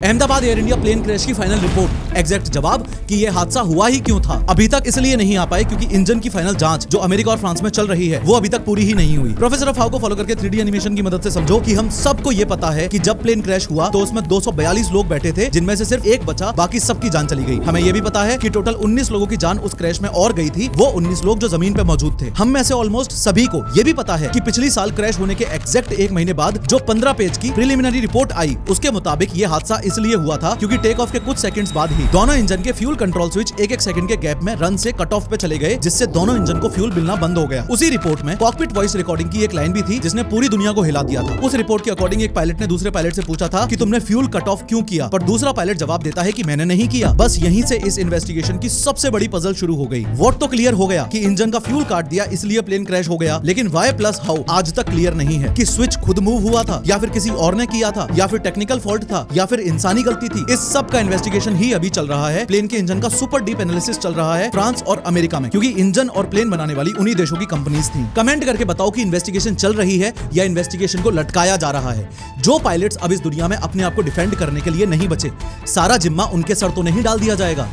Ahmedabad Air India plane crash की final report, exact जवाब कि यह हादसा हुआ ही क्यों था, अभी तक इसलिए नहीं आ पाए क्योंकि इंजन की फाइनल जांच जो अमेरिका और फ्रांस में चल रही है वो अभी तक पूरी ही नहीं हुई। प्रोफेसर ऑफ हाउ को फॉलो करके 3D एनिमेशन की मदद से समझो कि हम सबको ये पता है कि जब प्लेन क्रैश हुआ तो उसमें 242 लोग बैठे थे, जिनमें से सिर्फ एक बचा, बाकी सबकी जान चली गई। हमें ये भी पता है कि टोटल 19 लोगों की जान उस क्रैश में और गई थी, वो 19 लोग जो जमीन पे मौजूद थे। हम में से ऑलमोस्ट सभी को ये भी पता है कि पिछली साल क्रैश होने के एग्जैक्ट 1 महीने बाद जो 15 पेज की प्रिलिमिनरी रिपोर्ट आई उसके मुताबिक ये हादसा इसलिए हुआ था क्योंकि टेक ऑफ के कुछ सेकंड्स बाद ही दोनों इंजन के फ्यूल कंट्रोल स्विच एक सेकंड के गैप में रन से कट ऑफ पे चले गए, जिससे दोनों इंजन को फ्यूल मिलना बंद हो गया। उसी रिपोर्ट में कॉकपिट वॉइस रिकॉर्डिंग की एक लाइन भी थी जिसने पूरी दुनिया को हिला दिया था। उस रिपोर्ट के अकॉर्डिंग एक पायलट ने दूसरे पायलट से पूछा था कि तुमने फ्यूल कट ऑफ क्यों किया, पर दूसरा पायलट जवाब देता है कि मैंने नहीं किया। बस यहीं से इस इन्वेस्टिगेशन की सबसे बड़ी पजल शुरू हो गई। वोट तो क्लियर हो गया कि इंजन का फ्यूल काट दिया इसलिए प्लेन क्रैश हो गया, लेकिन वाई प्लस हाउ आज तक क्लियर नहीं है कि स्विच खुद मूव हुआ था या फिर किसी और ने किया था या फिर टेक्निकल फॉल्ट था या फिर इंसानी गलती थी। इस सब का इन्वेस्टिगेशन ही अभी चल रहा है। प्लेन के इंजन का सुपर डीप एनालिसिस चल रहा है फ्रांस और अमेरिका में, क्योंकि इंजन और प्लेन बनाने वाली उन्हीं देशों की कंपनीज थी। कमेंट करके बताओ कि इन्वेस्टिगेशन चल रही है या इन्वेस्टिगेशन को लटकाया जा रहा है। जो पायलट्स अब इस दुनिया में अपने आप को डिफेंड करने के लिए नहीं बचे, सारा जिम्मा उनके सर तो नहीं डाल दिया जाएगा।